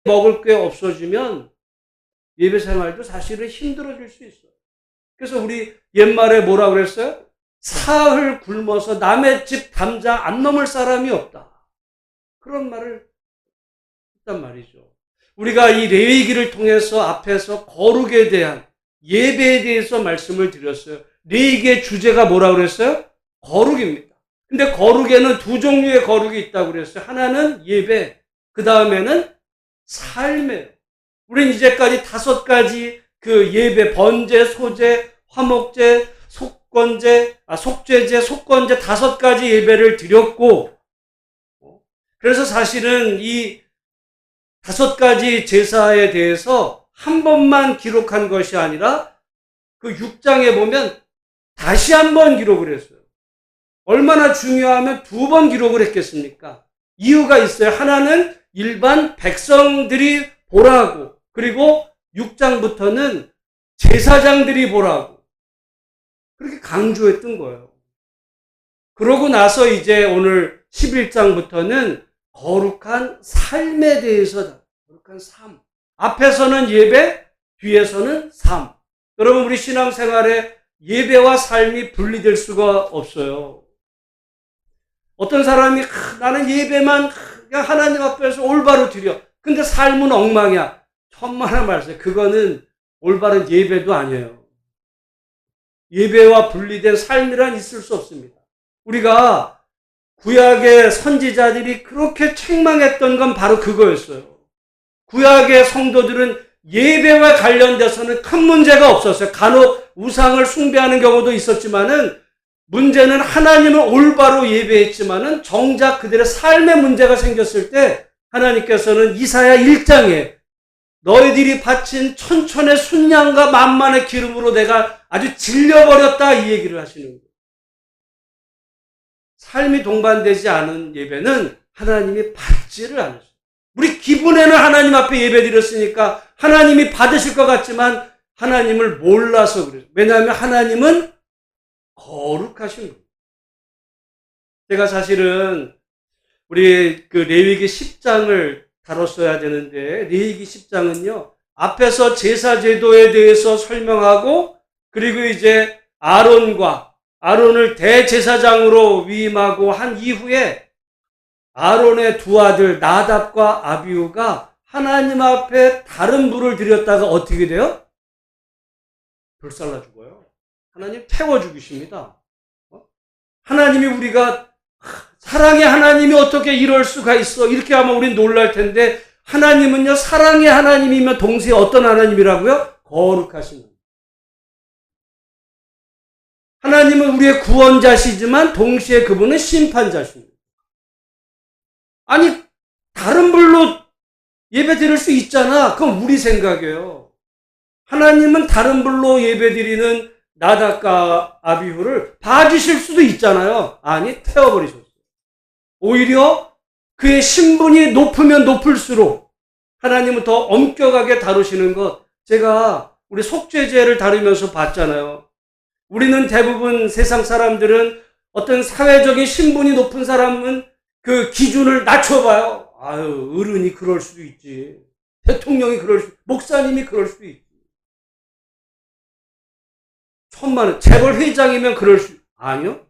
먹을 게 없어지면 예배 생활도 사실은 힘들어질 수 있어요. 그래서 우리 옛말에 뭐라 그랬어요? 사흘 굶어서 남의 집 담장 안 넘을 사람이 없다. 그런 말을 했단 말이죠. 우리가 이 레위기를 통해서 앞에서 거룩에 대한 예배에 대해서 말씀을 드렸어요. 레위기의 주제가 뭐라 그랬어요? 거룩입니다. 근데 거룩에는 두 종류의 거룩이 있다고 그랬어요. 하나는 예배, 그 다음에는 삶이에요. 우리는 이제까지 5가지 그 예배, 번제, 소제, 화목제, 속죄제, 속건제 5가지 예배를 드렸고, 그래서 사실은 이 5가지 제사에 대해서 한 번만 기록한 것이 아니라 그 6장에 보면 다시 한 번 기록을 했어요. 얼마나 중요하면 2번 기록을 했겠습니까? 이유가 있어요. 하나는 일반 백성들이 보라고, 그리고 6장부터는 제사장들이 보라고 그렇게 강조했던 거예요. 그러고 나서 이제 오늘 11장부터는 거룩한 삶에 대해서, 거룩한 삶. 앞에서는 예배, 뒤에서는 삶. 여러분, 우리 신앙생활에 예배와 삶이 분리될 수가 없어요. 어떤 사람이 나는 예배만 그냥 하나님 앞에서 올바로 드려. 근데 삶은 엉망이야. 천만의 말씀. 그거는 올바른 예배도 아니에요. 예배와 분리된 삶이란 있을 수 없습니다. 우리가 구약의 선지자들이 그렇게 책망했던 건 바로 그거였어요. 구약의 성도들은 예배와 관련돼서는 큰 문제가 없었어요. 간혹 우상을 숭배하는 경우도 있었지만은 문제는 하나님을 올바로 예배했지만은 정작 그들의 삶에 문제가 생겼을 때 하나님께서는 이사야 1장에 너희들이 바친 천천의 순양과 만만의 기름으로 내가 아주 질려버렸다 이 얘기를 하시는 거예요. 삶이 동반되지 않은 예배는 하나님이 받지를 않으셔요. 우리 기분에는 하나님 앞에 예배 드렸으니까 하나님이 받으실 것 같지만 하나님을 몰라서 그래요. 왜냐하면 하나님은 거룩하신 거예요. 제가 사실은 우리 그 레위기 10장을 다뤘어야 되는데 레위기 10장은요. 앞에서 제사 제도에 대해서 설명하고 그리고 이제 아론을 대제사장으로 위임하고 한 이후에 아론의 두 아들 나답과 아비후가 하나님 앞에 다른 불을 드렸다가 어떻게 돼요? 불살라 죽어요. 하나님 태워 죽이십니다. 하나님이 우리가 사랑의 하나님이 어떻게 이럴 수가 있어? 이렇게 하면 우린 놀랄 텐데 하나님은요 사랑의 하나님이면 동시에 어떤 하나님이라고요? 거룩하신 분. 하나님은 우리의 구원자시지만 동시에 그분은 심판자십니다. 아니 다른 불로 예배 드릴 수 있잖아. 그건 우리 생각이에요. 하나님은 다른 불로 예배 드리는 나답과 아비후를 봐주실 수도 있잖아요. 아니 태워버리셨어요. 오히려 그의 신분이 높으면 높을수록 하나님은 더 엄격하게 다루시는 것. 제가 우리 속죄제를 다루면서 봤잖아요. 우리는 대부분 세상 사람들은 어떤 사회적인 신분이 높은 사람은 그 기준을 낮춰봐요. 아유, 어른이 그럴 수도 있지. 대통령이 목사님이 그럴 수도 있지. 천만은 재벌 회장이면 그럴 수, 아니요.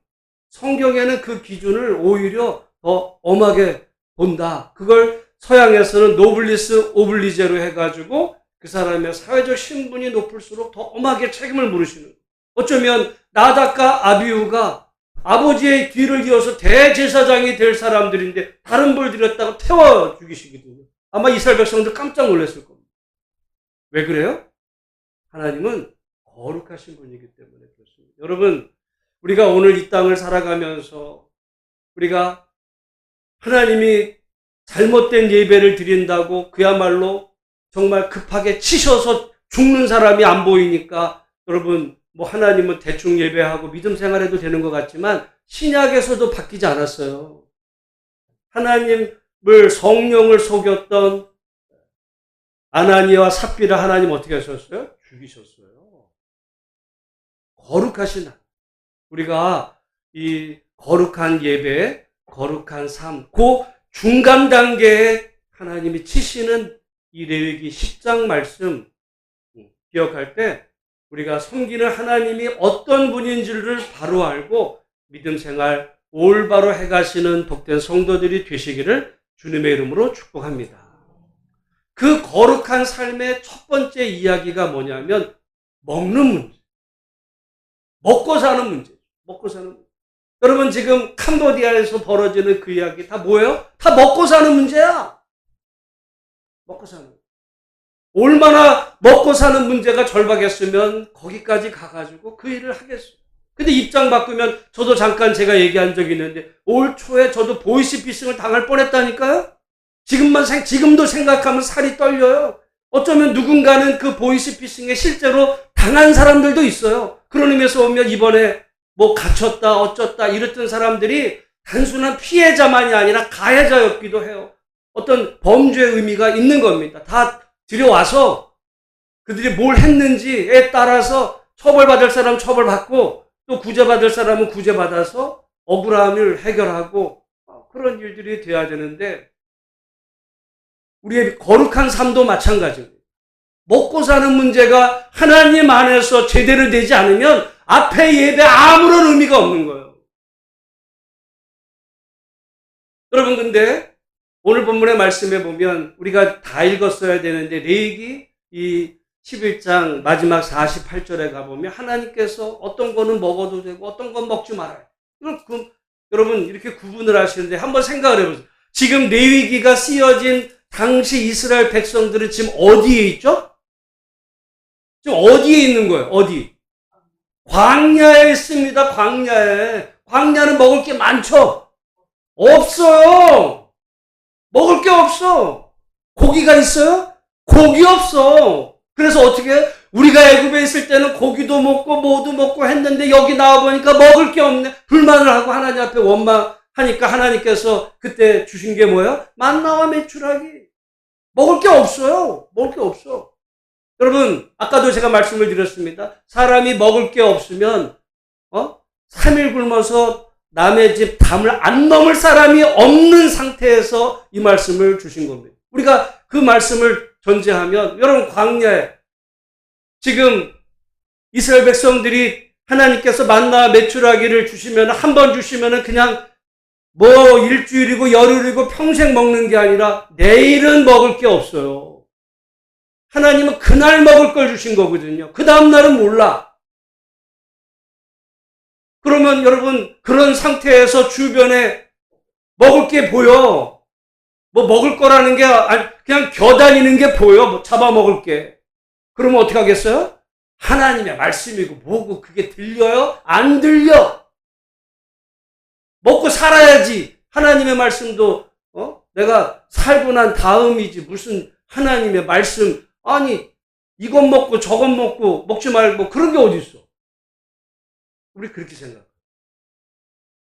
성경에는 그 기준을 오히려 더 엄하게 본다. 그걸 서양에서는 노블리스 오블리제로 해가지고 그 사람의 사회적 신분이 높을수록 더 엄하게 책임을 물으시는 거예요. 어쩌면 나답과 아비후가 아버지의 뒤를 이어서 대제사장이 될 사람들인데 다른 벌 드렸다고 태워 죽이시거든요. 아마 이스라엘 백성들 깜짝 놀랐을 겁니다. 왜 그래요? 하나님은 거룩하신 분이기 때문에 그렇습니다. 여러분, 우리가 오늘 이 땅을 살아가면서 우리가 하나님이 잘못된 예배를 드린다고 그야말로 정말 급하게 치셔서 죽는 사람이 안 보이니까 여러분 뭐 하나님은 대충 예배하고 믿음 생활해도 되는 것 같지만 신약에서도 바뀌지 않았어요. 하나님을 성령을 속였던 아나니아와 삽비라 하나님 어떻게 하셨어요? 죽이셨어요. 거룩하신 하나님. 우리가 이 거룩한 예배, 거룩한 삶, 그 중간 단계에 하나님이 치시는 이 레위기 10장 말씀 기억할 때 우리가 섬기는 하나님이 어떤 분인지를 바로 알고 믿음 생활 올바로 해가시는 복된 성도들이 되시기를 주님의 이름으로 축복합니다. 그 거룩한 삶의 첫 번째 이야기가 뭐냐면 먹는 문제. 먹고 사는 문제. 먹고 사는 문제. 여러분 지금 캄보디아에서 벌어지는 그 이야기 다 뭐예요? 다 먹고 사는 문제야. 먹고 사는 문제. 얼마나 먹고 사는 문제가 절박했으면 거기까지 가가지고 그 일을 하겠어요. 근데 입장 바꾸면 저도 잠깐 제가 얘기한 적이 있는데 올 초에 저도 보이스피싱을 당할 뻔했다니까요. 지금도 생각하면 살이 떨려요. 어쩌면 누군가는 그 보이스피싱에 실제로 당한 사람들도 있어요. 그런 의미에서 보면 이번에 뭐 갇혔다 어쩌다 이랬던 사람들이 단순한 피해자만이 아니라 가해자였기도 해요. 어떤 범죄의 의미가 있는 겁니다. 다 들여와서 그들이 뭘 했는지에 따라서 처벌받을 사람은 처벌받고 또 구제받을 사람은 구제받아서 억울함을 해결하고 그런 일들이 돼야 되는데 우리의 거룩한 삶도 마찬가지입니다. 먹고 사는 문제가 하나님 안에서 제대로 되지 않으면 앞에 예배 아무런 의미가 없는 거예요. 여러분 근데 오늘 본문의 말씀에 보면 우리가 다 읽었어야 되는데 레위기 이 11장 마지막 48절에 가보면 하나님께서 어떤 거는 먹어도 되고 어떤 건 먹지 말아요. 여러분 이렇게 구분을 하시는데 한번 생각을 해보세요. 지금 레위기가 쓰여진 당시 이스라엘 백성들은 지금 어디에 있죠? 지금 어디에 있는 거예요? 어디? 광야에 있습니다. 광야에. 광야는 먹을 게 많죠? 없어요. 먹을 게 없어. 고기가 있어요? 고기 없어. 그래서 어떻게 해? 우리가 애굽에 있을 때는 고기도 먹고 뭐도 먹고 했는데 여기 나와보니까 먹을 게 없네. 불만을 하고 하나님 앞에 원망하니까 하나님께서 그때 주신 게 뭐예요? 만나와 메추라기. 먹을 게 없어요. 먹을 게 없어. 여러분 아까도 제가 말씀을 드렸습니다. 사람이 먹을 게 없으면 3일 굶어서 남의 집 담을 안 넘을 사람이 없는 상태에서 이 말씀을 주신 겁니다. 우리가 그 말씀을 전제하면 여러분 광야에 지금 이스라엘 백성들이 하나님께서 만나 메추라기를 주시면 한 번 주시면 그냥 뭐 일주일이고 열흘이고 평생 먹는 게 아니라 내일은 먹을 게 없어요. 하나님은 그날 먹을 걸 주신 거거든요. 그 다음 날은 몰라. 그러면 여러분 그런 상태에서 주변에 먹을 게 보여. 뭐 먹을 거라는 게 그냥 겨다니는 게 보여. 뭐 잡아먹을 게. 그러면 어떻게 하겠어요? 하나님의 말씀이고 뭐고 그게 들려요? 안 들려. 먹고 살아야지. 하나님의 말씀도 내가 살고 난 다음이지 무슨 하나님의 말씀 아니 이것 먹고 저것 먹고 먹지 말고 그런 게 어디 있어? 우리 그렇게 생각해요.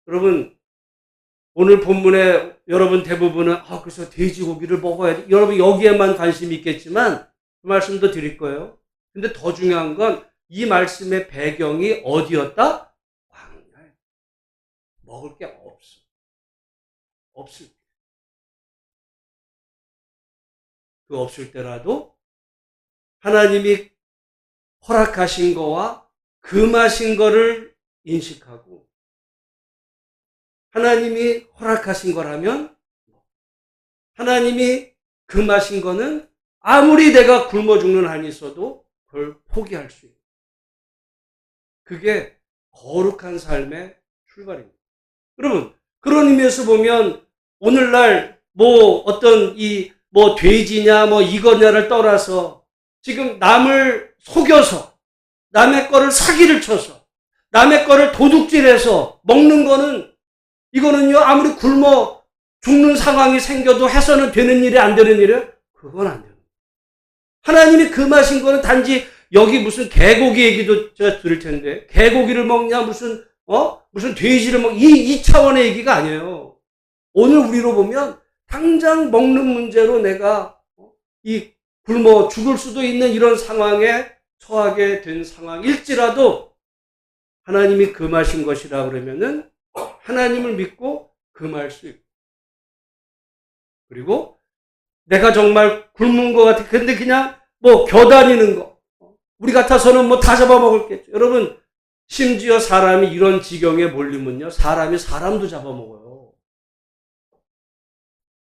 여러분 오늘 본문에 여러분 대부분은 그래서 돼지고기를 먹어야 돼. 여러분 여기에만 관심이 있겠지만 그 말씀도 드릴 거예요. 근데 더 중요한 건 이 말씀의 배경이 어디였다? 광야에. 먹을 게 없어. 없을 때. 그 없을 때라도 하나님이 허락하신 거와 금하신 거를 인식하고 하나님이 허락하신 거라면 하나님이 금하신 거는 아무리 내가 굶어 죽는 한이 있어도 그걸 포기할 수 있는 그게 거룩한 삶의 출발입니다. 여러분 그런 의미에서 보면 오늘날 뭐 어떤 뭐 돼지냐 뭐 이거냐를 떠나서 지금 남을 속여서 남의 거를 사기를 쳐서 남의 거를 도둑질해서 먹는 거는 이거는요 아무리 굶어 죽는 상황이 생겨도 해서는 되는 일이 안 되는 일이에요? 그건 안 돼요. 하나님이 금하신 거는 단지 여기 무슨 개고기 얘기도 제가 들을 텐데 개고기를 먹냐 무슨 돼지를 이 차원의 얘기가 아니에요. 오늘 우리로 보면 당장 먹는 문제로 내가 이 굶어 죽을 수도 있는 이런 상황에 처하게 된 상황일지라도 하나님이 금하신 것이라 그러면은 하나님을 믿고 금할 수 있고 그리고 내가 정말 굶은 것 같아. 근데 그냥 뭐 겨다니는 거. 우리 같아서는 뭐 다 잡아먹을겠죠. 여러분, 심지어 사람이 이런 지경에 몰리면요, 사람이 사람도 잡아먹어요.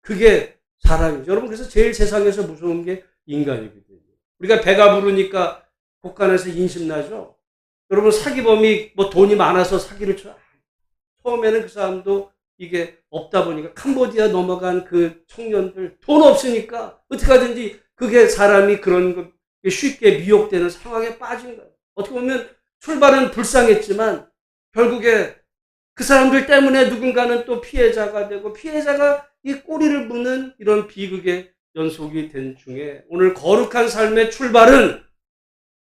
그게 사람이죠. 여러분, 그래서 제일 세상에서 무서운 게 인간이거든요. 우리가 배가 부르니까 곳간에서 인심나죠. 여러분, 사기범이 뭐 돈이 많아서 사기를 쳐. 처음에는 그 사람도 이게 없다 보니까 캄보디아 넘어간 그 청년들 돈 없으니까 어떻게 하든지 그게 사람이 그런 거 쉽게 미혹되는 상황에 빠진 거예요. 어떻게 보면 출발은 불쌍했지만 결국에 그 사람들 때문에 누군가는 또 피해자가 되고 피해자가 이 꼬리를 무는 이런 비극의 연속이 된 중에 오늘 거룩한 삶의 출발은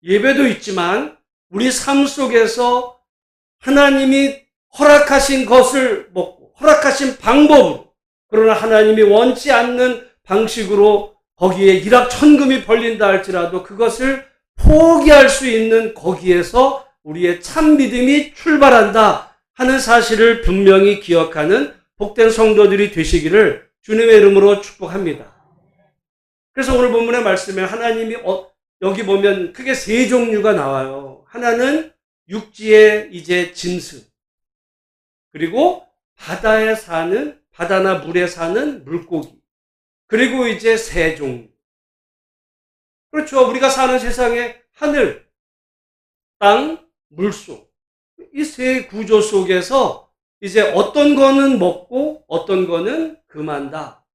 예배도 있지만 우리 삶 속에서 하나님이 허락하신 것을 먹고 허락하신 방법으로, 그러나 하나님이 원치 않는 방식으로 거기에 일확천금이 벌린다 할지라도 그것을 포기할 수 있는 거기에서 우리의 참 믿음이 출발한다 하는 사실을 분명히 기억하는 복된 성도들이 되시기를 주님의 이름으로 축복합니다. 그래서 오늘 본문의 말씀에 하나님이 여기 보면 크게 세 종류가 나와요. 하나는 육지의 이제 짐승, 그리고 바다에 사는, 바다나 물에 사는 물고기, 그리고 이제 새 종류. 그렇죠. 우리가 사는 세상에 하늘, 땅, 물속, 이 세 구조 속에서 이제 어떤 거는 먹고 어떤 거는 금한다.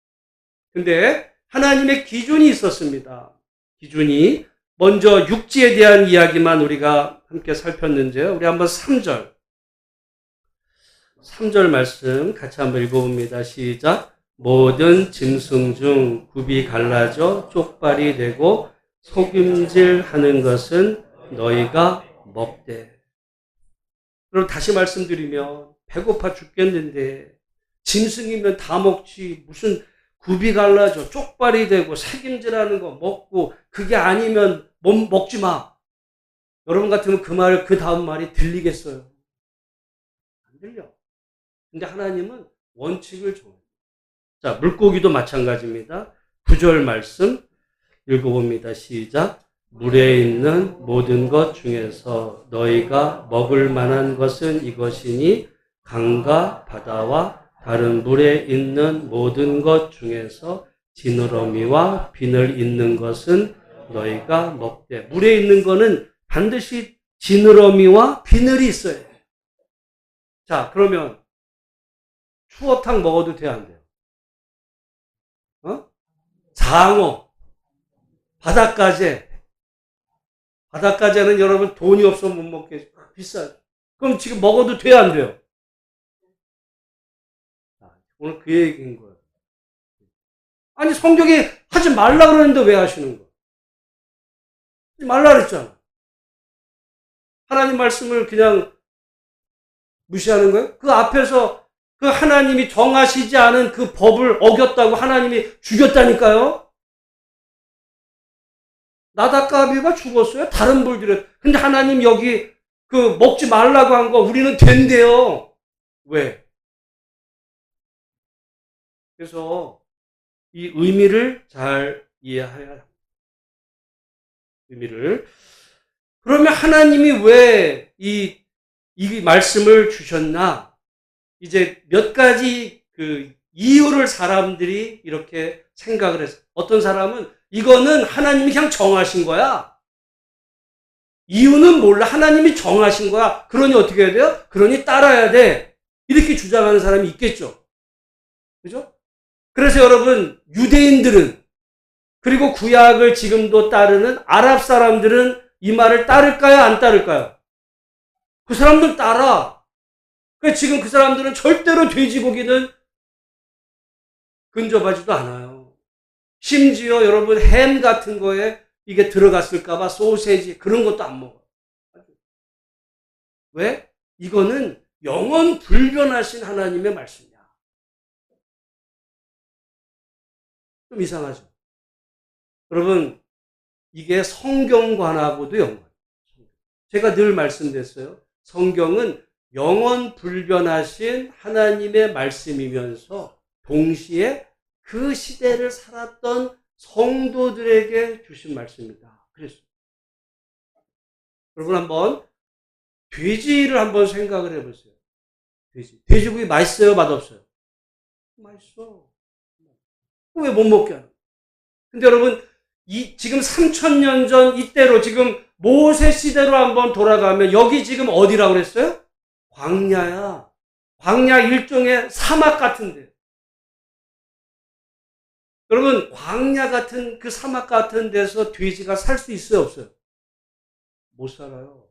근데 하나님의 기준이 있었습니다. 기준이 먼저 육지에 대한 이야기만 우리가 함께 살폈는데요. 우리 한번 3절 말씀 같이 한번 읽어봅니다. 시작. 모든 짐승 중 굽이 갈라져 쪽발이 되고 속임질하는 것은 너희가 먹되. 그럼 다시 말씀드리면 배고파 죽겠는데 짐승이면 다 먹지, 무슨 굽이 갈라져 쪽발이 되고 색임질하는 거 먹고 그게 아니면 먹지 마. 여러분 같으면 그 다음 말이 들리겠어요? 안 들려. 근데 하나님은 원칙을 정해요. 자, 물고기도 마찬가지입니다. 9절 말씀 읽어봅니다. 시작. 물에 있는 모든 것 중에서 너희가 먹을 만한 것은 이것이니 강과 바다와 다른 물에 있는 모든 것 중에서 지느러미와 비늘 있는 것은 너희가 먹되. 물에 있는 거는 반드시 지느러미와 비늘이 있어야 돼. 자, 그러면 추어탕 먹어도 돼요, 안 돼요? 장어, 바닷가재는 여러분 돈이 없어서 못 먹겠죠. 비싸죠. 그럼 지금 먹어도 돼요, 안 돼요? 오늘 그 얘기인 거예요. 아니, 성경이 하지 말라 그러는데 왜 하시는 거예요? 하지 말라 그랬잖아. 하나님 말씀을 그냥 무시하는 거예요? 그 앞에서 그 하나님이 정하시지 않은 그 법을 어겼다고 하나님이 죽였다니까요? 나닷가비가 죽었어요? 다른 불들은. 근데 하나님 여기 그 먹지 말라고 한 거 우리는 된대요. 왜? 그래서 이 의미를 잘 이해해야 합니다. 의미를. 그러면 하나님이 왜 이 말씀을 주셨나? 이제 몇 가지 그 이유를 사람들이 이렇게 생각을 했어요. 어떤 사람은 이거는 하나님이 그냥 정하신 거야. 이유는 몰라. 하나님이 정하신 거야. 그러니 어떻게 해야 돼요? 그러니 따라야 돼. 이렇게 주장하는 사람이 있겠죠. 그죠? 그래서 여러분, 유대인들은, 그리고 구약을 지금도 따르는 아랍 사람들은 이 말을 따를까요? 안 따를까요? 그 사람들 따라. 그러니까 지금 그 사람들은 절대로 돼지고기는 근접하지도 않아요. 심지어 여러분 햄 같은 거에 이게 들어갔을까봐 소세지 그런 것도 안 먹어요. 왜? 이거는 영원 불변하신 하나님의 말씀이야. 좀 이상하죠? 여러분, 이게 성경관하고도 연관이에요. 제가 늘 말씀드렸어요. 성경은 영원 불변하신 하나님의 말씀이면서 동시에 그 시대를 살았던 성도들에게 주신 말씀입니다. 그래서 여러분 한번 돼지를 한번 생각을 해보세요. 돼지고기 맛있어요? 맛없어요? 맛있어. 왜 못 먹게 하는 거예요? 근데 여러분 지금 3000년 전 이때로 지금 모세 시대로 한번 돌아가면 여기 지금 어디라고 그랬어요? 광야야. 광야 일종의 사막 같은데. 여러분 광야 같은 그 사막 같은 데서 돼지가 살 수 있어요? 없어요? 못 살아요.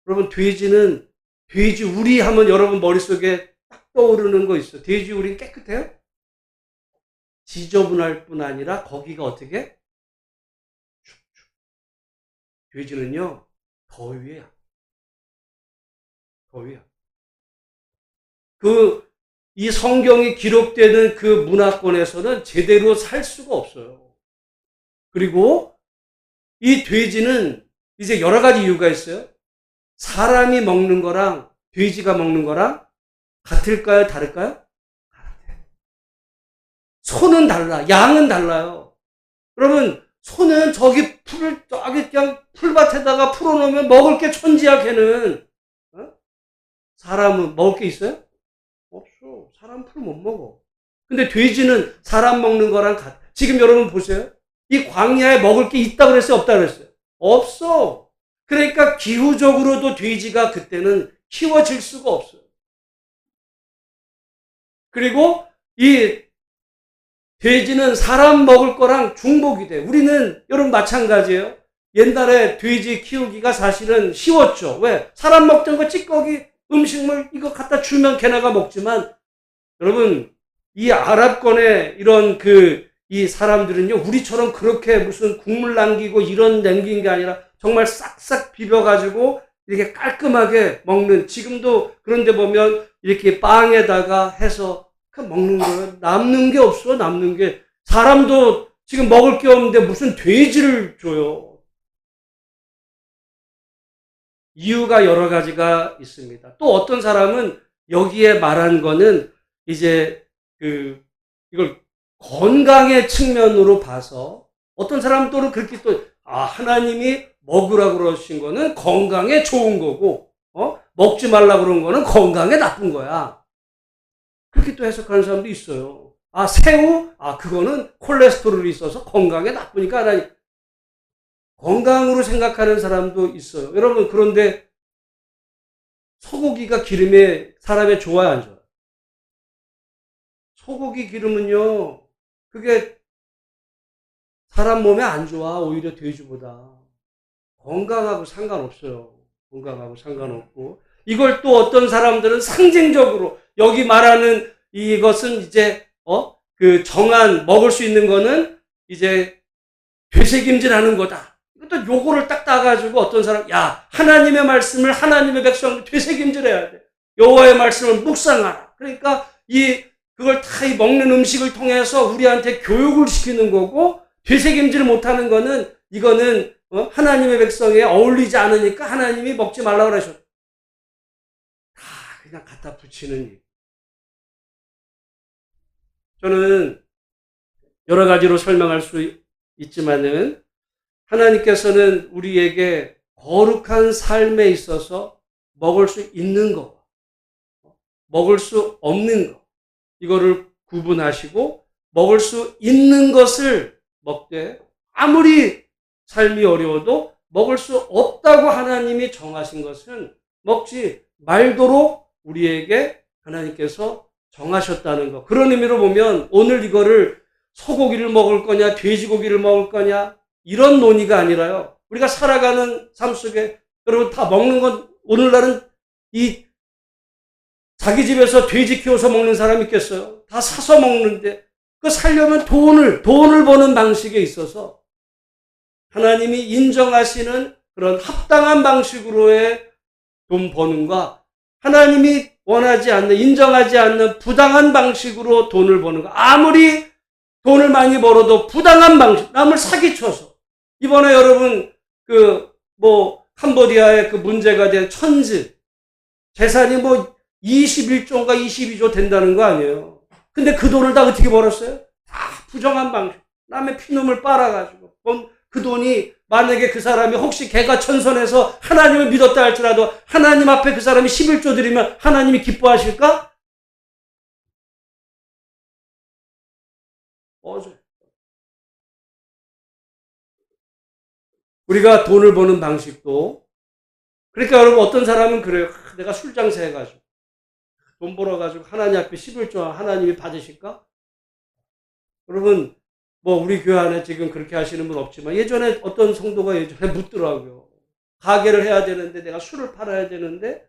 여러분 돼지 우리 하면 여러분 머릿속에 딱 떠오르는 거 있어요. 돼지 우리 깨끗해요? 지저분할 뿐 아니라 거기가 어떻게? 돼지는요 더위야. 이 성경이 기록되는 그 문화권에서는 제대로 살 수가 없어요. 그리고 이 돼지는 이제 여러 가지 이유가 있어요. 사람이 먹는 거랑 돼지가 먹는 거랑 같을까요? 다를까요? 같아요. 소는 달라. 양은 달라요. 여러분 소는 저기 그냥 풀밭에다가 풀어놓으면 먹을 게 천지야 걔는. 사람은 먹을 게 있어요? 없어. 사람 풀 못 먹어. 근데 돼지는 사람 먹는 거랑 같아. 지금 여러분 보세요. 이 광야에 먹을 게 있다고 그랬어요? 없다고 그랬어요? 없어. 그러니까 기후적으로도 돼지가 그때는 키워질 수가 없어요. 그리고 이 돼지는 사람 먹을 거랑 중복이 돼. 우리는 여러분 마찬가지예요. 옛날에 돼지 키우기가 사실은 쉬웠죠. 왜? 사람 먹던 거 찌꺼기 음식물 이거 갖다 주면 걔네가 먹지만 여러분 이 아랍권의 이런 이 사람들은요 우리처럼 그렇게 무슨 국물 남기고 이런 남긴 게 아니라 정말 싹싹 비벼가지고 이렇게 깔끔하게 먹는, 지금도 그런데 보면 이렇게 빵에다가 해서 먹는 거예요. 남는 게 없어. 남는 게. 사람도 지금 먹을 게 없는데 무슨 돼지를 줘요. 이유가 여러 가지가 있습니다. 또 어떤 사람은 여기에 말한 거는 이제 이걸 건강의 측면으로 봐서, 어떤 사람은 또 그렇게 하나님이 먹으라고 그러신 거는 건강에 좋은 거고, 먹지 말라고 그런 거는 건강에 나쁜 거야. 그렇게 또 해석하는 사람도 있어요. 새우? 그거는 콜레스테롤이 있어서 건강에 나쁘니까 하나님. 건강으로 생각하는 사람도 있어요. 여러분, 그런데 소고기가 기름에 사람에 좋아요, 안 좋아요? 소고기 기름은요, 그게 사람 몸에 안 좋아. 오히려 돼지보다. 건강하고 상관없어요. 건강하고 상관없고. 이걸 또 어떤 사람들은 상징적으로, 여기 말하는 이것은 이제, 정한, 먹을 수 있는 거는 이제 되새김질하는 거다. 이것도 요거를 딱 따가지고 어떤 사람, 하나님의 말씀을 하나님의 백성을 되새김질해야 돼. 여호와의 말씀을 묵상하라. 그러니까 그걸 다 먹는 음식을 통해서 우리한테 교육을 시키는 거고, 되새김질 못하는 거는, 이거는 하나님의 백성에 어울리지 않으니까 하나님이 먹지 말라고 그러셨다. 다 그냥 갖다 붙이는 일. 저는 여러 가지로 설명할 수 있지만은, 하나님께서는 우리에게 거룩한 삶에 있어서 먹을 수 있는 거, 먹을 수 없는 거, 이거를 구분하시고, 먹을 수 있는 것을 먹되, 아무리 삶이 어려워도 먹을 수 없다고 하나님이 정하신 것은 먹지 말도록 우리에게 하나님께서 정하셨다는 것. 그런 의미로 보면 오늘 이거를 소고기를 먹을 거냐, 돼지고기를 먹을 거냐, 이런 논의가 아니라요. 우리가 살아가는 삶 속에 여러분 다 먹는 건, 오늘날은 자기 집에서 돼지 키워서 먹는 사람 있겠어요? 다 사서 먹는데, 그 살려면 돈을 버는 방식에 있어서 하나님이 인정하시는 그런 합당한 방식으로의 돈 버는과, 하나님이 원하지 않는, 인정하지 않는 부당한 방식으로 돈을 버는 거. 아무리 돈을 많이 벌어도 부당한 방식, 남을 사기쳐서. 이번에 여러분, 캄보디아의 그 문제가 된 천지, 재산이 21조인가 22조 된다는 거 아니에요. 근데 그 돈을 다 어떻게 벌었어요? 부정한 방식. 남의 피눈물 빨아가지고 그 돈이 만약에 그 사람이 혹시 개가 천선해서 하나님을 믿었다 할지라도 하나님 앞에 그 사람이 11조 드리면 하나님이 기뻐하실까? 우리가 돈을 버는 방식도 그러니까 여러분 어떤 사람은 그래요. 내가 술 장사해가지고 돈 벌어가지고 하나님 앞에 11조 하나님이 받으실까? 여러분 뭐 우리 교회 안에 지금 그렇게 하시는 분 없지만 예전에 어떤 성도가 예전에 묻더라고요. 가게를 해야 되는데 내가 술을 팔아야 되는데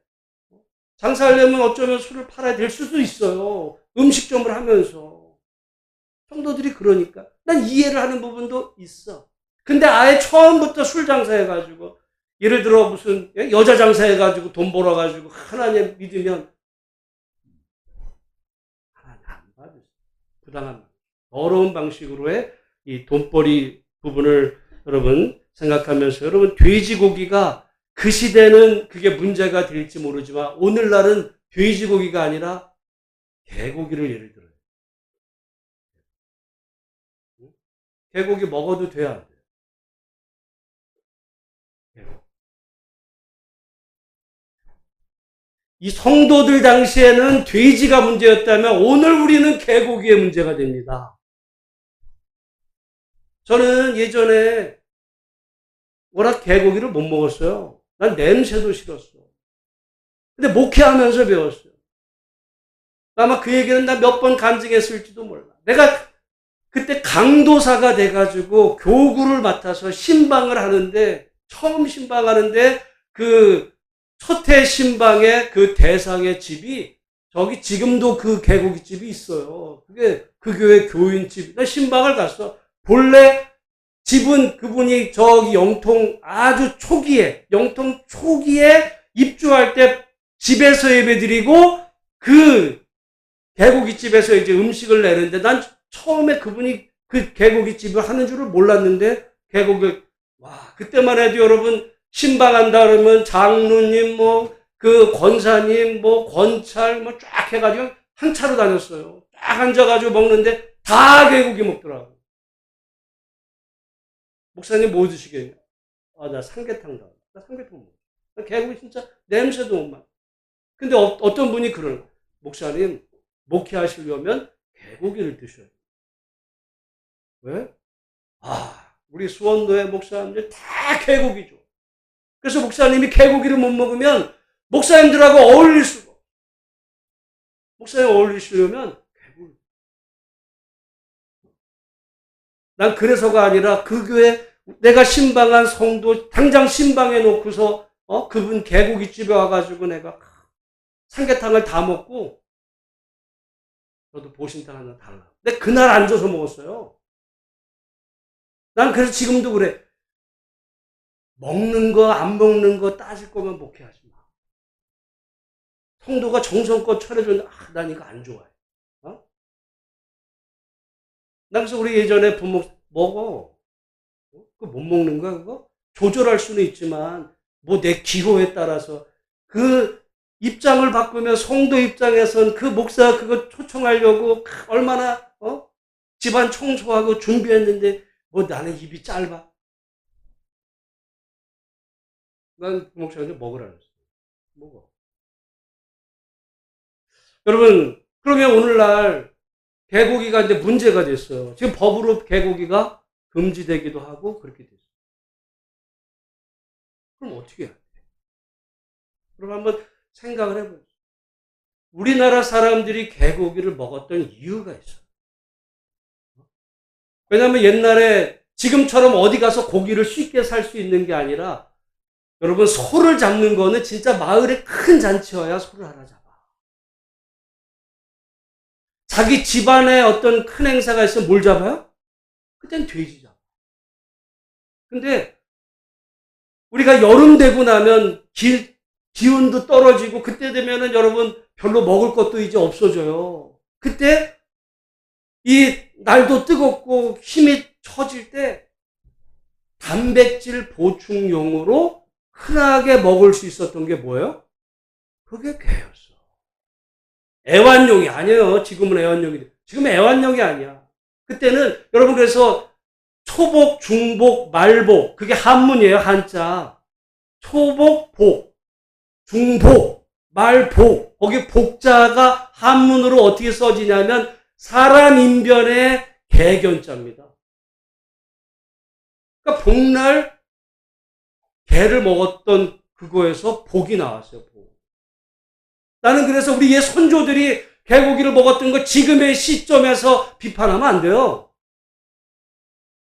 장사하려면 어쩌면 술을 팔아야 될 수도 있어요. 음식점을 하면서. 성도들이 그러니까 난 이해를 하는 부분도 있어. 근데 아예 처음부터 술 장사해가지고 예를 들어 무슨 여자 장사해가지고 돈 벌어가지고 하나님 믿으면 하나님 안 받으세요. 부당한 더러운 방식으로의 이 돈벌이 부분을 여러분 생각하면서 여러분 돼지고기가 그 시대는 그게 문제가 될지 모르지만 오늘날은 돼지고기가 아니라 개고기를 예를 들어요. 개고기 먹어도 돼야 안 돼요. 이 성도들 당시에는 돼지가 문제였다면 오늘 우리는 개고기의 문제가 됩니다. 저는 예전에 워낙 개고기를 못 먹었어요. 난 냄새도 싫었어. 근데 목회하면서 배웠어요. 아마 그 얘기는 나 몇 번 간증했을지도 몰라. 내가 그때 강도사가 돼가지고 교구를 맡아서 신방을 하는데 처음 신방하는데 그 첫해 신방의 그 대상의 집이 저기 지금도 그 개고기집이 있어요. 그게 그 교회 교인집. 나 신방을 갔어. 본래 집은 그분이 저기 영통 아주 초기에 영통 초기에 입주할 때 집에서 예배드리고 그 개고기집에서 이제 음식을 내는데 난 처음에 그분이 그 개고기집을 하는 줄을 몰랐는데 개고기 와 그때만 해도 여러분 신방한다 그러면 장로님 뭐 그 권사님 뭐 권찰 뭐 쫙 해가지고 한 차로 다녔어요. 쫙 앉아가지고 먹는데 다 개고기 먹더라고. 목사님 뭐 드시겠냐? 나 삼계탕 다. 나 삼계탕 먹어. 나 개고기 진짜 냄새도 못 맡아. 근데 어떤 분이 그러는 거예요. 목사님 목회하시려면 개고기를 드셔야 돼요. 왜? 우리 수원도의 목사님들 다 개고기죠. 그래서 목사님이 개고기를 못 먹으면 목사님들하고 어울릴 수가 없어요. 목사님 어울리시려면 개고기. 난 그래서가 아니라 그 교회 내가 신방한 성도 당장 신방해 놓고서 그분 개고기집에 와가지고 내가 삼계탕을 다 먹고 저도 보신탕 하나 달라. 근데 그날 앉아서 먹었어요. 난 그래서 지금도 그래. 먹는 거 안 먹는 거 따질 거면 목회하지 마. 성도가 정성껏 차려주는데 난 이거 안 좋아해. 난 그래서 우리 예전에 부모 먹어. 그거 못 먹는 거야 그거? 조절할 수는 있지만 뭐 내 기호에 따라서 그 입장을 바꾸면 성도 입장에선 그 목사 그거 초청하려고 얼마나 집안 청소하고 준비했는데 뭐 나는 입이 짧아. 난 목사한테 먹으라 그랬어. 먹어. 여러분 그러면 오늘날 개고기가 이제 문제가 됐어요. 지금 법으로 개고기가 금지되기도 하고 그렇게 됐어요. 그럼 어떻게 해야 돼? 그럼 한번 생각을 해보세요. 우리나라 사람들이 개고기를 먹었던 이유가 있어요. 왜냐하면 옛날에 지금처럼 어디 가서 고기를 쉽게 살 수 있는 게 아니라 여러분 소를 잡는 거는 진짜 마을에 큰 잔치여야 소를 하나 잡아. 자기 집안에 어떤 큰 행사가 있으면 뭘 잡아요? 그땐 돼지 잡아. 근데 우리가 여름 되고 나면 기운도 떨어지고 그때 되면은 여러분 별로 먹을 것도 이제 없어져요. 그때 이 날도 뜨겁고 힘이 처질 때 단백질 보충용으로 흔하게 먹을 수 있었던 게 뭐예요? 그게 개였어. 애완용이 아니에요. 지금은 애완용이. 지금 애완용이 아니야. 그때는 여러분 그래서 초복, 중복, 말복 그게 한문이에요. 한자. 초복, 복, 중복, 말복 거기 복자가 한문으로 어떻게 써지냐면 사람 인변의 개견자입니다. 그러니까 복날 개를 먹었던 그거에서 복이 나왔어요. 복. 나는 그래서 우리 옛 선조들이 개고기를 먹었던 거 지금의 시점에서 비판하면 안 돼요.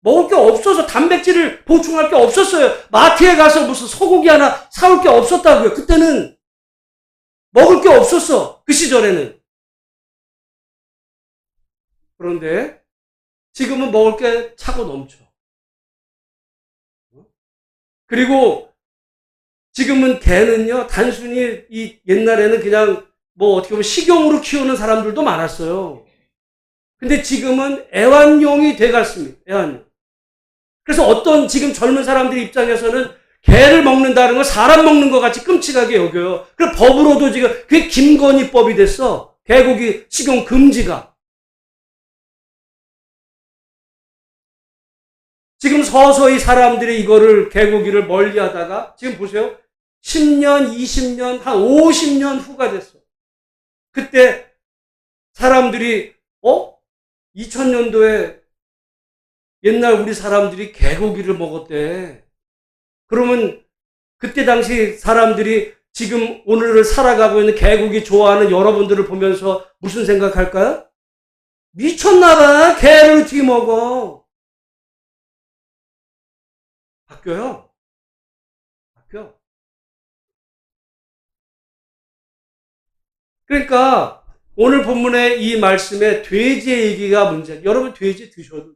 먹을 게 없어서 단백질을 보충할 게 없었어요. 마트에 가서 무슨 소고기 하나 사올 게 없었다고요. 그때는 먹을 게 없었어. 그 시절에는. 그런데 지금은 먹을 게 차고 넘쳐. 그리고 지금은 개는요, 단순히 이 옛날에는 그냥 뭐 어떻게 보면 식용으로 키우는 사람들도 많았어요. 근데 지금은 애완용이 돼갔습니다. 애완용. 그래서 어떤 지금 젊은 사람들 입장에서는 개를 먹는다는 걸 사람 먹는 것 같이 끔찍하게 여겨요. 그래서 법으로도 지금 그게 김건희법이 됐어. 개고기 식용 금지가. 지금 서서히 사람들이 이거를 개고기를 멀리 하다가 지금 보세요. 10년, 20년, 한 50년 후가 됐어. 그때 사람들이 2000년도에 옛날 우리 사람들이 개고기를 먹었대. 그러면 그때 당시 사람들이 지금 오늘을 살아가고 있는 개고기 좋아하는 여러분들을 보면서 무슨 생각할까요? 미쳤나봐. 개를 어떻게 먹어. 바뀌어요. 바뀌어. 그러니까 오늘 본문의 이 말씀에 돼지의 얘기가 문제. 여러분 돼지 드셔도 돼요.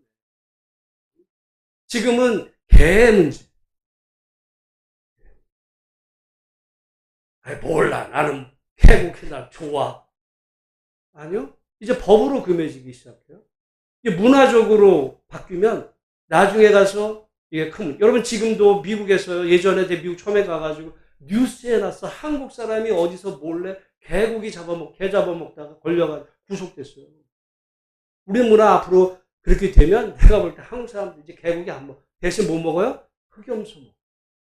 지금은 개의 문제. 몰라. 나는 개고기 나 좋아. 아니요. 이제 법으로 금해지기 시작해요. 이게 문화적으로 바뀌면 나중에 가서 이게 큰, 여러분 지금도 미국에서 예전에 미국 처음에 가가지고 뉴스에 났어. 한국 사람이 어디서 몰래 개 잡아먹다가 걸려가지고 구속됐어요. 우리 문화 앞으로 그렇게 되면 내가 볼 때 한국 사람들 이제 개고기 안 먹어. 대신 뭐 먹어요? 흑염소 먹어.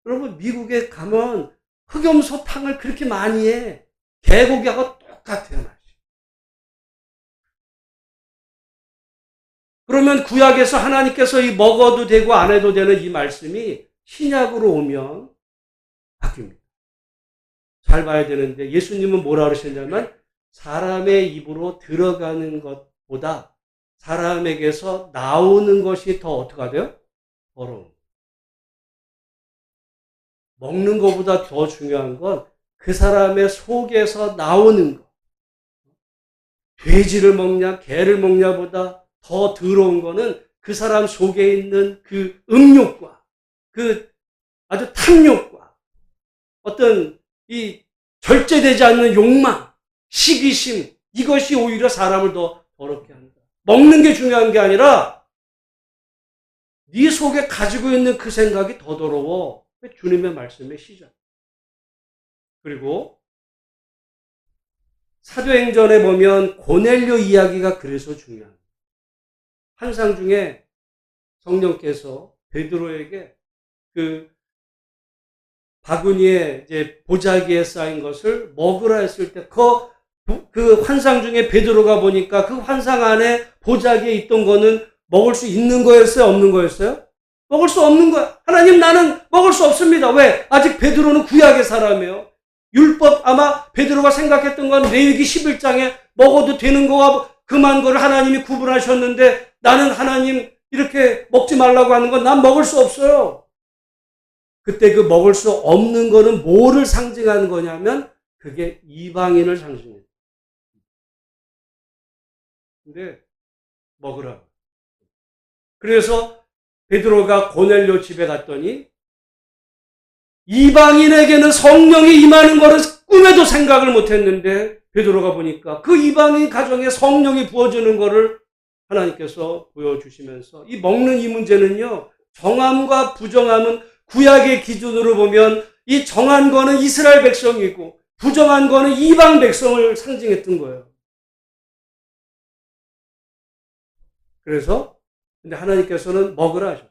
여러분 미국에 가면 흑염소탕을 그렇게 많이 해. 개고기하고 똑같아요, 맛이. 그러면 구약에서 하나님께서 이 먹어도 되고 안 해도 되는 이 말씀이 신약으로 오면 바뀝니다. 잘 봐야 되는데 예수님은 뭐라 그러셨냐면 사람의 입으로 들어가는 것보다 사람에게서 나오는 것이 더 어떻게 돼요? 더러운. 먹는 것보다 더 중요한 건 그 사람의 속에서 나오는 것. 돼지를 먹냐 개를 먹냐보다 더 더러운 거는 그 사람 속에 있는 그 음욕과 그 아주 탐욕과 어떤 이 절제되지 않는 욕망, 시기심, 이것이 오히려 사람을 더 더럽게 한다. 먹는 게 중요한 게 아니라 네 속에 가지고 있는 그 생각이 더 더러워. 주님의 말씀의 시작. 그리고 사도행전에 보면 고넬료 이야기가 그래서 중요합니다. 환상 중에 성령께서 베드로에게 그 바구니에 이제 보자기에 쌓인 것을 먹으라 했을 때 그 환상 중에 베드로가 보니까 그 환상 안에 보자기에 있던 거는 먹을 수 있는 거였어요? 없는 거였어요? 먹을 수 없는 거야. 하나님 나는 먹을 수 없습니다. 왜? 아직 베드로는 구약의 사람이에요. 율법 아마 베드로가 생각했던 건 레위기 11장에 먹어도 되는 거와 금한 거를 하나님이 구분하셨는데 나는 하나님 이렇게 먹지 말라고 하는 건 난 먹을 수 없어요. 그때 그 먹을 수 없는 거는 뭐를 상징하는 거냐면 그게 이방인을 상징해요. 근데 먹으라. 그래서 베드로가 고넬료 집에 갔더니 이방인에게는 성령이 임하는 거는 꿈에도 생각을 못했는데 베드로가 보니까 그 이방인 가정에 성령이 부어주는 거를 하나님께서 보여주시면서 이 먹는 이 문제는요. 정함과 부정함은 구약의 기준으로 보면 이 정한 거는 이스라엘 백성이고 부정한 거는 이방 백성을 상징했던 거예요. 그래서 근데 하나님께서는 먹으라 하셨어요.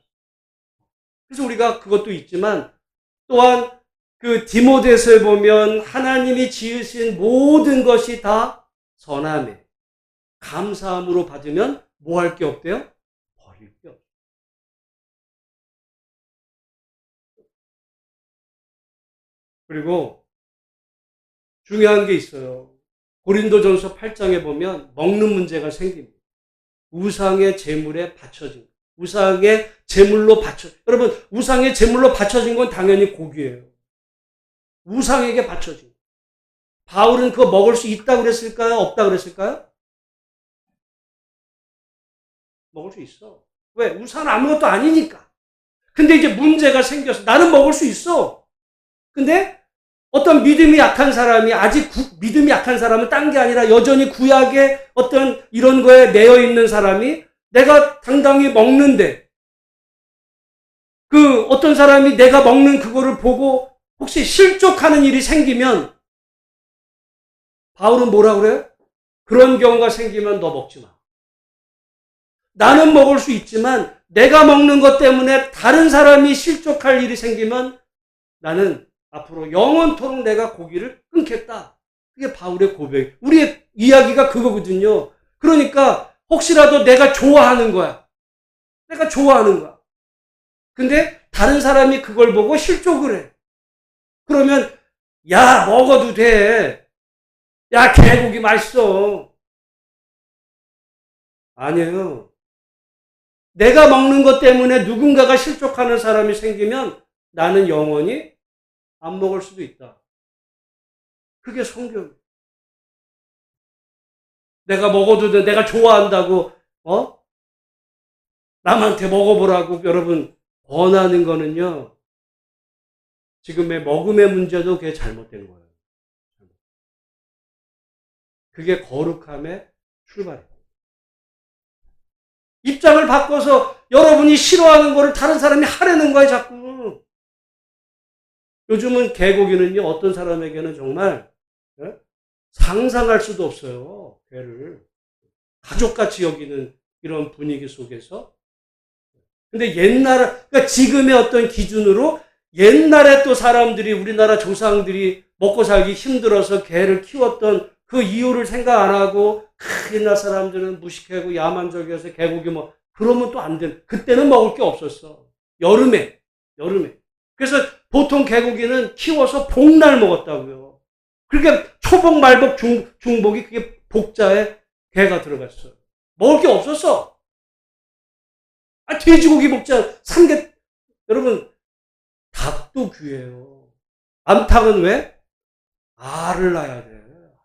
그래서 우리가 그것도 있지만 또한 그 디모데서에 보면 하나님이 지으신 모든 것이 다 선하며 감사함으로 받으면 뭐 할 게 없대요? 버릴 게 없어요. 그리고 중요한 게 있어요. 고린도전서 8장에 보면 먹는 문제가 생깁니다. 우상의 제물에 바쳐진, 우상의 제물로 바쳐, 여러분, 우상의 제물로 바쳐진 건 당연히 고기예요. 우상에게 바쳐진. 바울은 그거 먹을 수 있다고 그랬을까요? 없다고 그랬을까요? 먹을 수 있어. 왜? 우상은 아무것도 아니니까. 근데 이제 문제가 생겼어. 나는 먹을 수 있어. 근데 어떤 믿음이 약한 사람이 아직 믿음이 약한 사람은 딴 게 아니라 여전히 구약의 어떤 이런 거에 매여 있는 사람이 내가 당당히 먹는데 그 어떤 사람이 내가 먹는 그거를 보고 혹시 실족하는 일이 생기면 바울은 뭐라 그래요? 그런 경우가 생기면 너 먹지 마. 나는 먹을 수 있지만 내가 먹는 것 때문에 다른 사람이 실족할 일이 생기면 나는 앞으로 영원토록 내가 고기를 끊겠다. 그게 바울의 고백. 우리의 이야기가 그거거든요. 그러니까 혹시라도 내가 좋아하는 거야. 내가 좋아하는 거야. 근데 다른 사람이 그걸 보고 실족을 해. 그러면 야 먹어도 돼. 야 개고기 맛있어. 아니에요. 내가 먹는 것 때문에 누군가가 실족하는 사람이 생기면 나는 영원히 안 먹을 수도 있다. 그게 성경. 내가 먹어도 돼. 내가 좋아한다고 남한테 먹어보라고 여러분 권하는 거는요. 지금의 먹음의 문제도 그게 잘못된 거예요. 그게 거룩함의 출발이에요. 입장을 바꿔서 여러분이 싫어하는 거를 다른 사람이 하려는 거예요, 자꾸. 요즘은 개고기는요, 어떤 사람에게는 정말 상상할 수도 없어요. 개를. 가족같이 여기는 이런 분위기 속에서. 근데 그러니까 지금의 어떤 기준으로 옛날에 또 사람들이, 우리나라 조상들이 먹고 살기 힘들어서 개를 키웠던 그 이유를 생각 안 하고, 옛날 사람들은 무식하고 야만적이어서 개고기 그러면 또 안 돼. 그때는 먹을 게 없었어. 여름에. 그래서 보통 개고기는 키워서 복날 먹었다고요. 그러니까 초복, 말복, 중복이 그게 복자에 개가 들어갔어. 먹을 게 없었어. 돼지고기 먹자. 여러분, 닭도 귀해요. 암탉은 왜? 알을 낳아야 돼.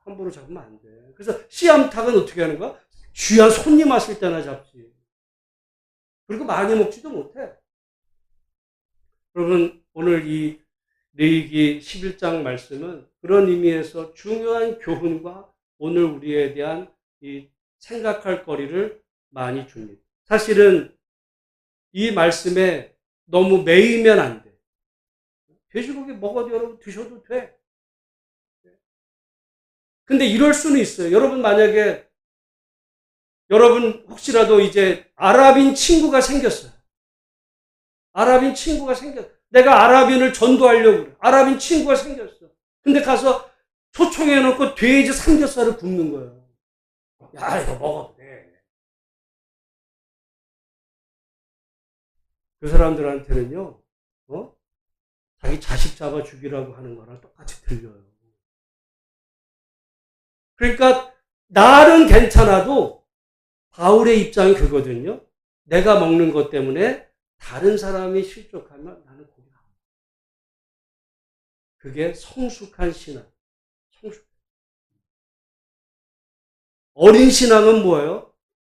함부로 잡으면 안 돼. 그래서 씨암탉은 어떻게 하는 거야? 귀한 손님 왔을 때나 잡지. 그리고 많이 먹지도 못해. 여러분, 오늘 이 레위기 11장 말씀은 그런 의미에서 중요한 교훈과 오늘 우리에 대한 이 생각할 거리를 많이 줍니다. 사실은 이 말씀에 너무 매이면 안 돼. 돼지고기 먹어도 여러분 드셔도 돼. 근데 이럴 수는 있어요. 여러분 만약에 여러분 혹시라도 이제 아랍인 친구가 생겼어요. 내가 아랍인을 전도하려고 그래. 아랍인 친구가 생겼어. 근데 가서 초청해놓고 돼지 삼겹살을 굽는 거예요. 야, 이거 먹어도 돼. 그 사람들한테는요, 자기 자식 잡아 죽이라고 하는 거랑 똑같이 들려요. 그러니까, 날은 괜찮아도 바울의 입장이 그거거든요. 내가 먹는 것 때문에 다른 사람이 실족하면 나는 고기 안 먹어. 그게 성숙한 신앙. 어린 신앙은 뭐예요?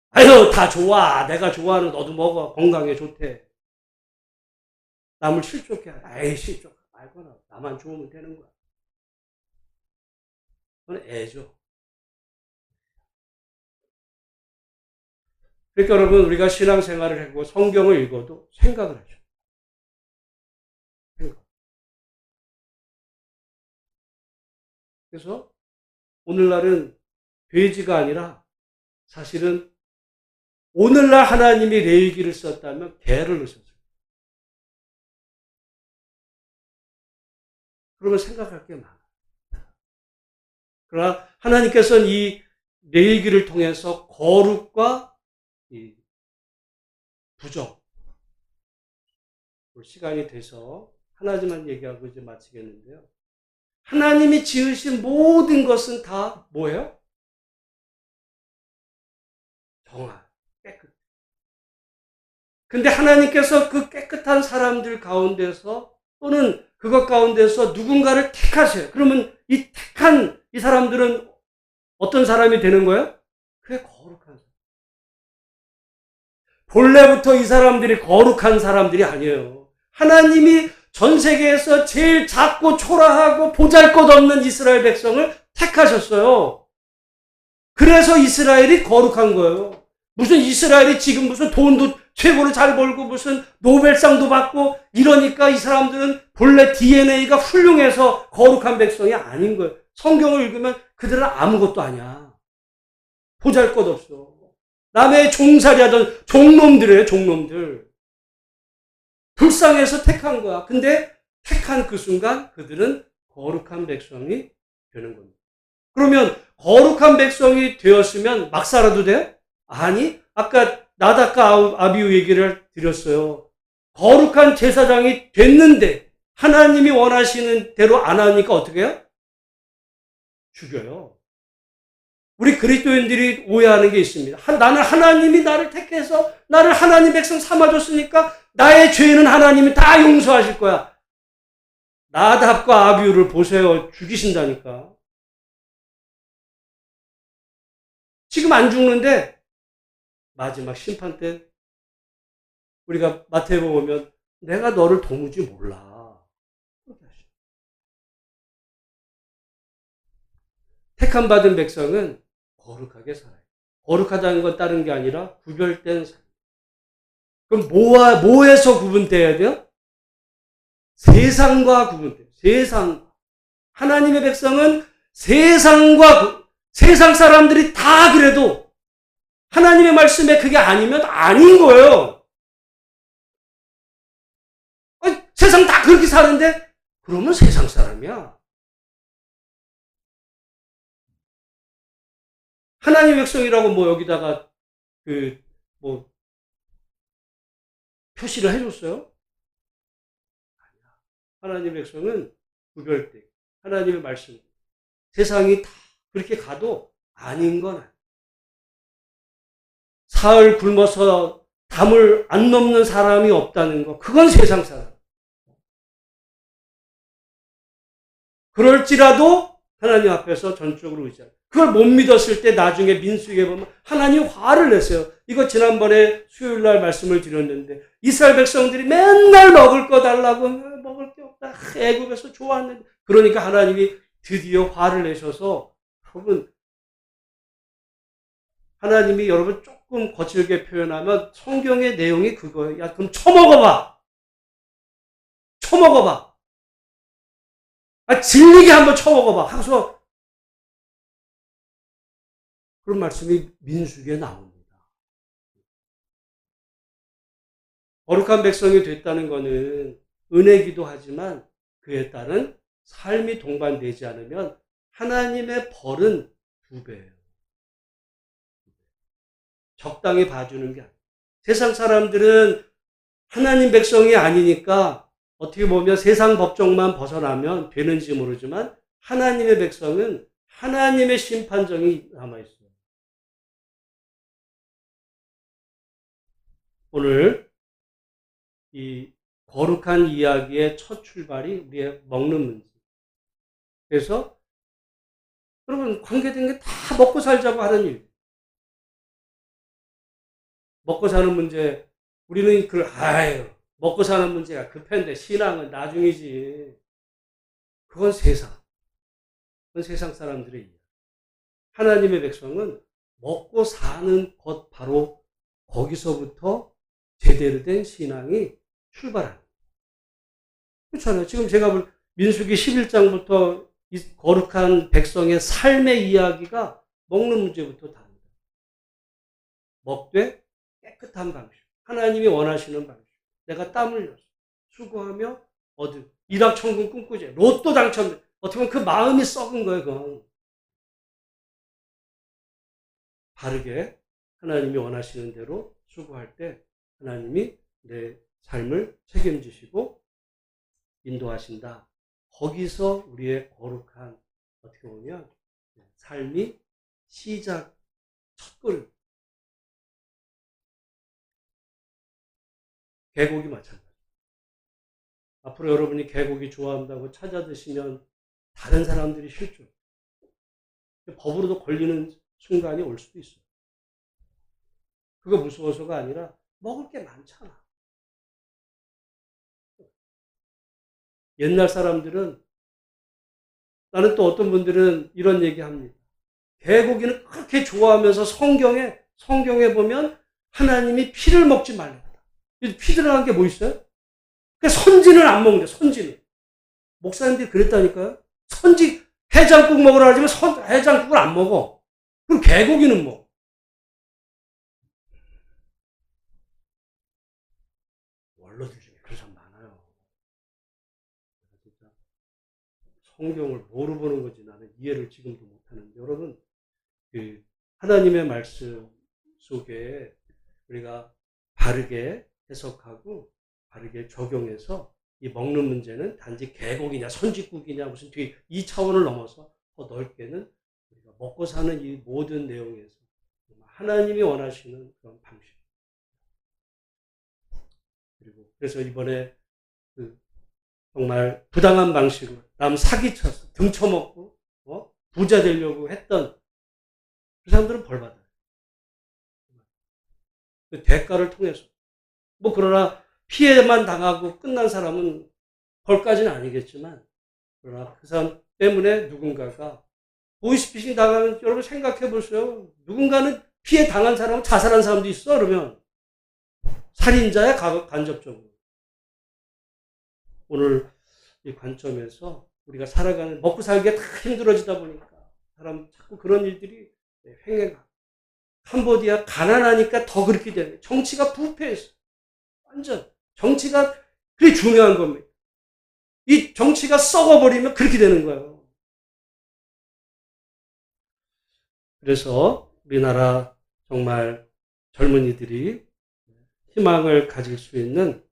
아유, 다 좋아. 내가 좋아하는 너도 먹어. 건강에 좋대. 남을 실족해. 에이, 실족 말거나. 나만 좋으면 되는 거야. 그건 애죠. 그러니까 여러분, 우리가 신앙생활을 하고 성경을 읽어도 생각을 하죠. 그래서 오늘날은 돼지가 아니라 사실은 오늘날 하나님이 레위기를 썼다면 개를 넣으셨어요. 그러면 생각할 게 많아요. 그러나 하나님께서는 이 레위기를 통해서 거룩과 이 부정, 시간이 돼서 하나지만 얘기하고 이제 마치겠는데요. 하나님이 지으신 모든 것은 다 뭐예요? 정한, 깨끗. 근데 하나님께서 그 깨끗한 사람들 가운데서 또는 그것 가운데서 누군가를 택하세요. 그러면 이 택한 이 사람들은 어떤 사람이 되는 거예요? 그게 거룩한 사람. 본래부터 이 사람들이 거룩한 사람들이 아니에요. 하나님이 전 세계에서 제일 작고 초라하고 보잘것없는 이스라엘 백성을 택하셨어요. 그래서 이스라엘이 거룩한 거예요. 무슨 이스라엘이 지금 무슨 돈도 최고로 잘 벌고 무슨 노벨상도 받고 이러니까 이 사람들은 본래 DNA가 훌륭해서 거룩한 백성이 아닌 거예요. 성경을 읽으면 그들은 아무것도 아니야. 보잘것없어. 남의 종살이 하던 종놈들이에요, 종놈들. 불쌍해서 택한 거야. 근데 택한 그 순간 그들은 거룩한 백성이 되는 겁니다. 그러면 거룩한 백성이 되었으면 막 살아도 돼? 아니, 아까 나답과 아비후 얘기를 드렸어요. 거룩한 제사장이 됐는데 하나님이 원하시는 대로 안 하니까 어떻게 해요? 죽여요. 우리 그리스도인들이 오해하는 게 있습니다. 나는 하나님이 나를 택해서 나를 하나님 백성 삼아줬으니까 나의 죄는 하나님이 다 용서하실 거야. 나답과 아비후를 보세요. 죽이신다니까. 지금 안 죽는데 마지막 심판 때 우리가 마태복음 보면 내가 너를 도무지 몰라. 택함 받은 백성은 거룩하게 살아요. 거룩하다는 건 다른 게 아니라 구별된 삶. 그럼 뭐에서 구분돼야 돼요? 세상과 구분돼요. 세상. 하나님의 백성은 세상 사람들이 다 그래도 하나님의 말씀에 그게 아니면 아닌 거예요. 세상 다 그렇게 사는데 그러면 세상 사람이야. 하나님의 백성이라고 뭐 여기다가 표시를 해줬어요? 하나님의 백성은 구별돼. 하나님의 말씀. 세상이 다 그렇게 가도 아닌 건 아니에요. 사흘 굶어서 담을 안 넘는 사람이 없다는 거. 그건 세상 사람. 그럴지라도 하나님 앞에서 전적으로 의지하고. 그걸 못 믿었을 때 나중에 민수기에 보면 하나님이 화를 냈어요. 이거 지난번에 수요일날 말씀을 드렸는데 이스라엘 백성들이 맨날 먹을 거 달라고 먹을 게 없다. 애굽에서 좋았는데 그러니까 하나님이 드디어 화를 내셔서 여러분 하나님이 여러분 조금 거칠게 표현하면 성경의 내용이 그거예요. 야 그럼 처먹어봐. 질리게 한번 처먹어봐. 하고서 그런 말씀이 민수기에 나옵니다. 거룩한 백성이 됐다는 것은 은혜기도 하지만 그에 따른 삶이 동반되지 않으면 하나님의 벌은 2배예요. 적당히 봐주는 게 아니에요. 세상 사람들은 하나님 백성이 아니니까 어떻게 보면 세상 법정만 벗어나면 되는지 모르지만 하나님의 백성은 하나님의 심판정이 남아있어요. 오늘 이 거룩한 이야기의 첫 출발이 우리의 먹는 문제. 그래서 여러분 관계된 게 다 먹고 살자고 하는 일. 먹고 사는 문제 우리는 먹고 사는 문제가 급한데 신앙은 나중이지. 그건 세상. 그건 세상 사람들의 이야기. 하나님의 백성은 먹고 사는 것 바로 거기서부터 제대로 된 신앙이 출발합니다. 그렇잖아요. 지금 제가 볼 민수기 11장부터 이 거룩한 백성의 삶의 이야기가 먹는 문제부터 다릅니다. 먹되 깨끗한 방식, 하나님이 원하시는 방식. 내가 땀 흘려서 수고하며 얻은 일확천금 꿈꾸지. 로또 당첨. 어떻게 보면 그 마음이 썩은 거예요. 그건. 바르게 하나님이 원하시는 대로 수고할 때 하나님이 내 삶을 책임지시고 인도하신다. 거기서 우리의 거룩한 어떻게 보면 삶이 시작 첫걸음. 계곡이 마찬가지. 앞으로 여러분이 계곡이 좋아한다고 찾아 드시면 다른 사람들이 싫죠. 법으로도 걸리는 순간이 올 수도 있어요. 그거 무서워서가 아니라 먹을 게 많잖아. 옛날 사람들은, 나는 또 어떤 분들은 이런 얘기 합니다. 개고기는 그렇게 좋아하면서 성경에 보면 하나님이 피를 먹지 말라. 피 들어간 게 뭐 있어요? 그러니까 선지는 안 먹는데, 선지는. 목사님들이 그랬다니까요. 선지, 해장국 먹으라 하지만 해장국을 안 먹어. 그럼 개고기는 뭐? 원로들 중에 그런 사람 많아요. 진짜 성경을 뭐로 보는 건지 나는 이해를 지금도 못하는데, 여러분, 하나님의 말씀 속에 우리가 바르게 해석하고 바르게 적용해서 이 먹는 문제는 단지 계곡이냐 선지국이냐 무슨 뒤 2차원을 넘어서 더 넓게는 우리가 먹고 사는 이 모든 내용에서 하나님이 원하시는 그런 방식. 그리고 그래서 이번에 정말 부당한 방식으로 남 사기쳐서 등쳐먹고 부자 되려고 했던 그 사람들은 벌 받아요. 그 대가를 통해서. 뭐 그러나 피해만 당하고 끝난 사람은 벌까지는 아니겠지만, 그러나 그 사람 때문에 누군가가 보이스피싱 당하면 여러분 생각해 보세요. 누군가는 피해 당한 사람은 자살한 사람도 있어. 그러면 살인자야 간접적으로. 오늘 이 관점에서 우리가 살아가는 먹고 살기가 다 힘들어지다 보니까 사람 자꾸 그런 일들이 횡행하고, 캄보디아 가난하니까 더 그렇게 되는, 정치가 부패했어. 완전 정치가 그게 중요한 겁니다. 이 정치가 썩어버리면 그렇게 되는 거예요. 그래서 우리나라 정말 젊은이들이 희망을 가질 수 있는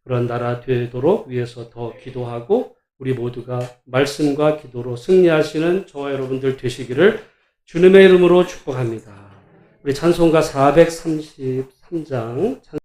그런 나라 되도록 위해서 더 기도하고, 우리 모두가 말씀과 기도로 승리하시는 저와 여러분들 되시기를 주님의 이름으로 축복합니다. 우리 찬송가 433장